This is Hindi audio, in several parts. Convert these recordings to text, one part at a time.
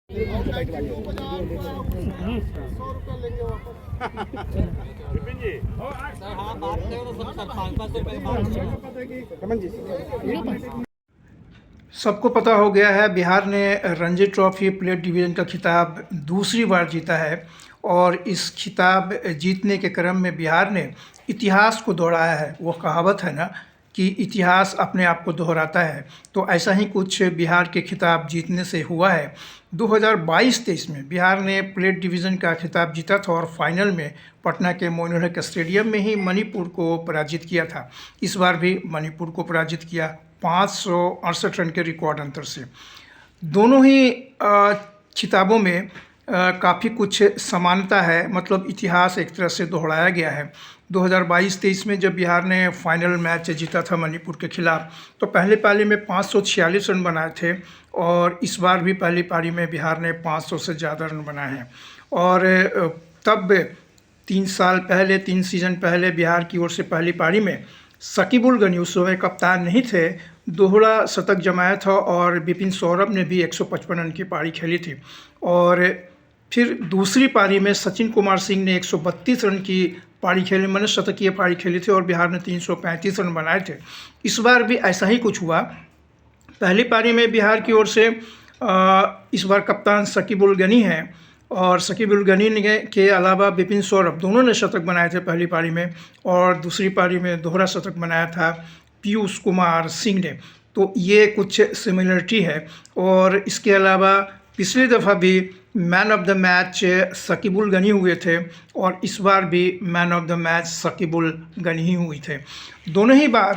₹100 लेंगे वापस। विपिन जी सर, हाँ बात करें तो सर 500 सबको पता हो गया है, बिहार ने रणजी ट्रॉफी प्लेट डिवीज़न का खिताब दूसरी बार जीता है और इस खिताब जीतने के क्रम में बिहार ने इतिहास को दोहराया है। वो कहावत है ना कि इतिहास अपने आप को दोहराता है, तो ऐसा ही कुछ बिहार के खिताब जीतने से हुआ है। 2022-23 में बिहार ने प्लेट डिवीज़न का खिताब जीता था और फाइनल में पटना के मोइनुलहक स्टेडियम में ही मणिपुर को पराजित किया था। इस बार भी मणिपुर को पराजित किया 568 रन के रिकॉर्ड अंतर से। दोनों ही खिताबों में काफ़ी कुछ समानता है, मतलब इतिहास एक तरह से दोहराया गया है। 2022-23 में जब बिहार ने फाइनल मैच जीता था मणिपुर के खिलाफ, तो पहले पारी में 546 रन बनाए थे और इस बार भी पहली पारी में बिहार ने 500 से ज़्यादा रन बनाए हैं। और तब 3 सीज़न पहले बिहार की ओर से पहली पारी में शकीबुल गनी उस समय कप्तान नहीं थे, दोहरा शतक जमाया था और विपिन सौरभ ने भी 155 रन की पारी खेली थी। और फिर दूसरी पारी में सचिन कुमार सिंह ने 132 रन की पारी खेली, मैंने शतकीय पारी खेली थी और बिहार ने 335 रन बनाए थे। इस बार भी ऐसा ही कुछ हुआ। पहली पारी में बिहार की ओर से इस बार कप्तान शकीबुल गनी हैं और शकीबुल गनी के अलावा विपिन सौरभ दोनों ने शतक बनाए थे पहली पारी में, और दूसरी पारी में दोहरा शतक बनाया था पीयूष कुमार सिंह ने। तो ये कुछ सिमिलरिटी है। और इसके अलावा पिछली दफ़ा भी man of the match Sakibul Gani हुए थे और इस बार भी man of the match Sakibul Gani ही हुए थे। दोनों ही बार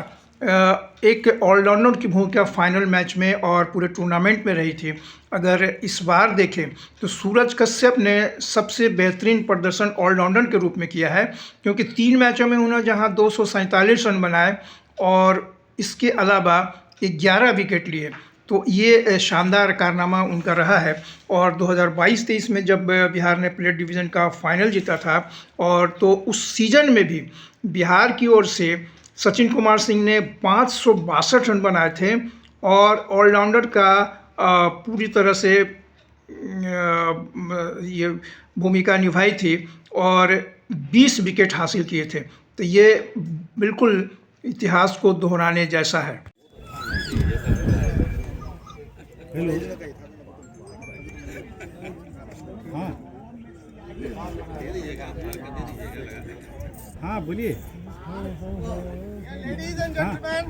एक ऑलराउंडर की भूमिका फाइनल मैच में और पूरे टूर्नामेंट में रही थी। अगर इस बार देखें तो सूरज कश्यप ने सबसे बेहतरीन प्रदर्शन ऑलराउंडर के रूप में किया है, क्योंकि 3 मैचों में उन्होंने जहां 247 रन बनाए और इसके अलावा 11 विकेट लिए, तो ये शानदार कारनामा उनका रहा है। और 2022-23 में जब बिहार ने प्लेट डिवीज़न का फाइनल जीता था, और तो उस सीज़न में भी बिहार की ओर से सचिन कुमार सिंह ने 562 रन बनाए थे और ऑलराउंडर का पूरी तरह से ये भूमिका निभाई थी और 20 विकेट हासिल किए थे। तो ये बिल्कुल इतिहास को दोहराने जैसा है। हेलो, हाँ हाँ बोलिए। Ladies and gentlemen,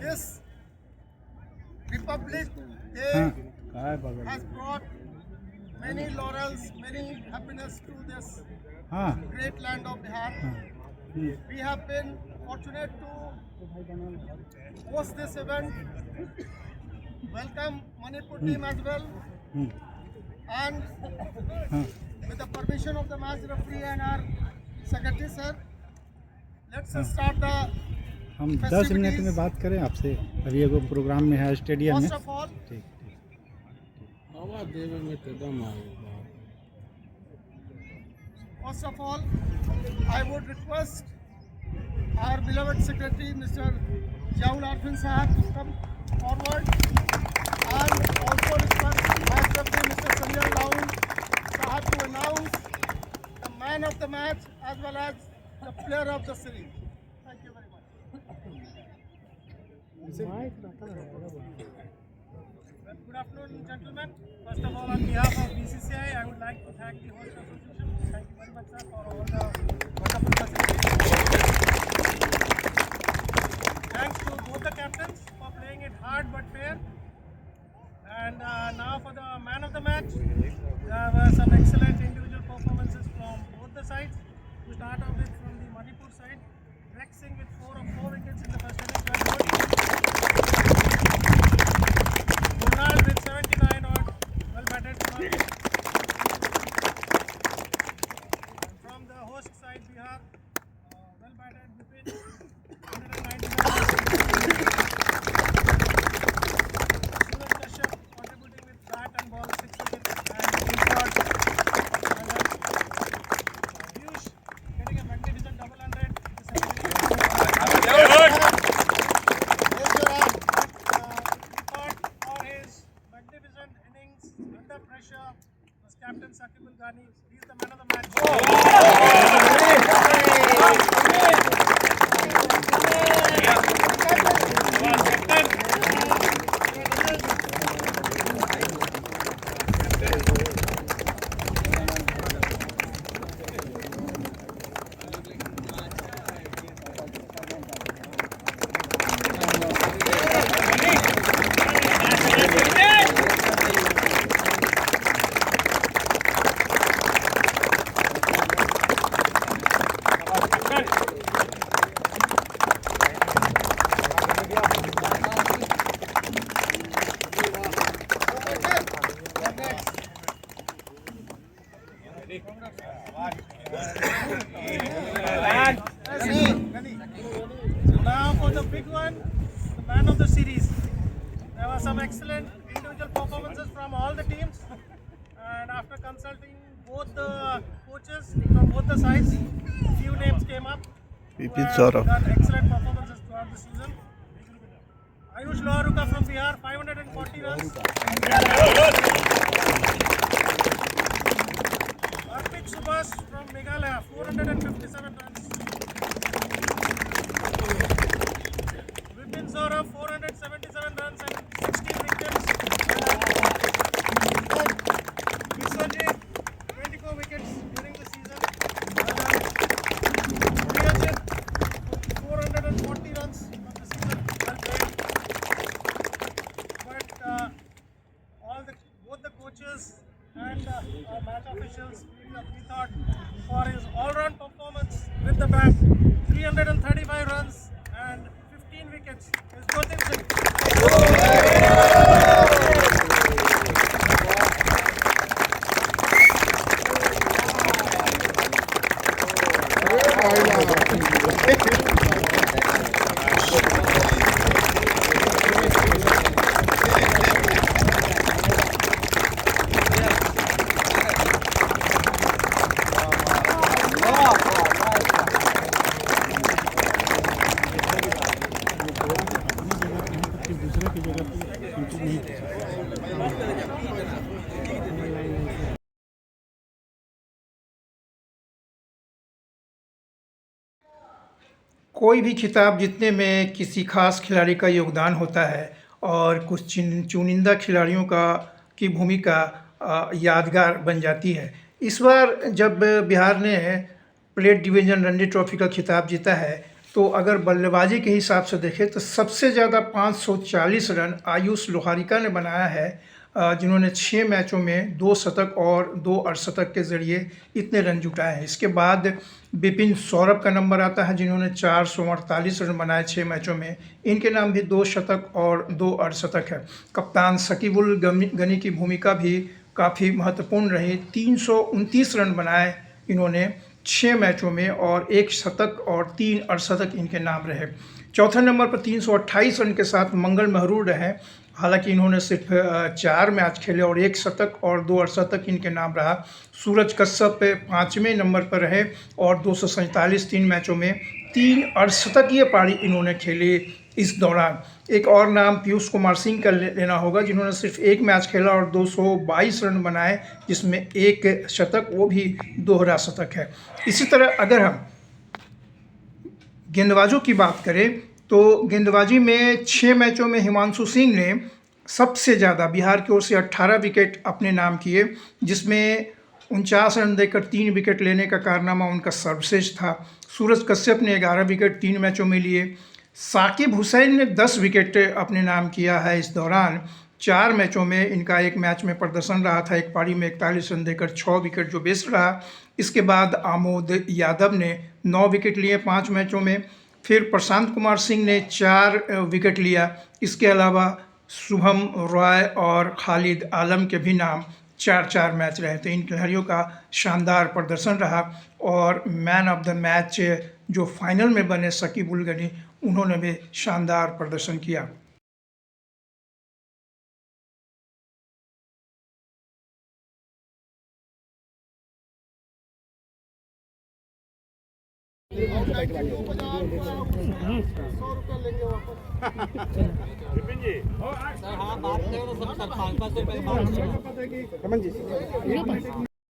this Republic Day has brought many laurels, many happiness to this great land of Bihar. We have been fortunate to host this event. Welcome Manipur team as well. And with the permission of the match referee and our secretary sir, let's start the हम 10 मिनट में बात करें आपसे। अभी एगो प्रोग्राम में है स्टेडियम में। First of all, ठीक First of all, I would request our beloved secretary, Mr. Jaul Arfin Sahab, to come forward, and also request match referee, Mr. Sanjay Laun Sahab, to announce the man of the match as well as the player of the series. Thank you very much. Good afternoon, gentlemen. First of all, on behalf of BCCI, I would like to thank the host association. Thank you very much, sir, for all the wonderful facilities. Thanks to both the captains for playing it hard but fair. And now for the man of the match, there were some excellent individual performances from both the sides. To start off with, from the Manipur side, Rex Singh with 4 of 4 wickets in the first innings. Well good. Ronald with 79 odd, well batted. From the host side, Bihar, well batted. Vipin, 199. Suraj Kashyap contributing with bat and ball, 6 wickets and 3 shots. Piyush getting a magnificent double 100. For his magnificent innings, the pressure was Captain Saqib Al Ghani. He is the man of the match. Now for the big one, the man of the series. There were some excellent individual performances from all the teams, and after consulting both the coaches from both the sides, few names came up. Vipin Who have Saurabh. done excellent performances throughout the season. Ayush Loharuka from Bihar, 540 runs. Arpit Subhas from Meghalaya, 457 runs. Vipin Saurabh, 477 runs and 16 wickets. Biswajit, 24 wickets during the season. Priyajit, 440 runs of the season. Well played. But both the coaches and our match officials, we thought for his all-round performance with the bat, 335 runs and 15 wickets, is Gautam Singh. दूसरे की जगह उनको नहीं कोई भी खिताब जीतने में किसी खास खिलाड़ी का योगदान होता है और कुछ चुनिंदा खिलाड़ियों की भूमिका यादगार बन जाती है। इस बार जब बिहार ने प्लेट डिवीज़न रणजी ट्रॉफी का खिताब जीता है, तो अगर बल्लेबाजी के हिसाब से देखें तो सबसे ज़्यादा 540 रन आयुष लोहारिका ने बनाया है, जिन्होंने 6 मैचों में 2 शतक और 2 अर्धशतक के ज़रिए इतने रन जुटाए हैं। इसके बाद विपिन सौरभ का नंबर आता है, जिन्होंने 448 रन बनाए 6 मैचों में। इनके नाम भी 2 शतक और 2 अर्धशतक है। कप्तान शकीब उल गनी की भूमिका भी काफ़ी महत्वपूर्ण रही। 329 रन बनाए इन्होंने 6 मैचों में और 1 शतक और 3 अर्धशतक इनके नाम रहे। चौथे नंबर पर 328 रन के साथ मंगल महरूर रहे। हालांकि इन्होंने सिर्फ 4 मैच खेले और 1 शतक और 2 अर्धशतक इनके नाम रहा। सूरज कश्यप 5वें नंबर पर रहे और 247 3 मैचों में 3 अर्धशतकीय पारी इन्होंने खेली। इस दौरान एक और नाम पीयूष कुमार सिंह का लेना होगा, जिन्होंने सिर्फ 1 मैच खेला और 222 रन बनाए, जिसमें 1 शतक, वो भी दोहरा शतक है। इसी तरह अगर हम गेंदबाजों की बात करें तो गेंदबाजी में 6 मैचों में हिमांशु सिंह ने सबसे ज़्यादा बिहार की ओर से 18 विकेट अपने नाम किए, जिसमें 49 रन देकर 3 विकेट लेने का कारनामा उनका सर्वश्रेष्ठ था। सूरज कश्यप ने 11 विकेट 3 मैचों में लिए। साकिब हुसैन ने 10 विकेट अपने नाम किया है। इस दौरान 4 मैचों में इनका एक मैच में प्रदर्शन रहा था, एक पारी में 41 रन देकर 6 विकेट, जो बेस्ट रहा। इसके बाद आमोद यादव ने 9 विकेट लिए 5 मैचों में। फिर प्रशांत कुमार सिंह ने 4 विकेट लिया। इसके अलावा शुभम रॉय और खालिद आलम के भी नाम 4-4 मैच रहे। तो इन खिलाड़ियों का शानदार प्रदर्शन रहा और मैन ऑफ द मैच जो फाइनल में बने शकीब उल गनी, उन्होंने भी शानदार प्रदर्शन किया। और थैंक यू बाजार 100 रुपये लेंगे वापस। सर हाँ बात करें तो सब 500 रुपये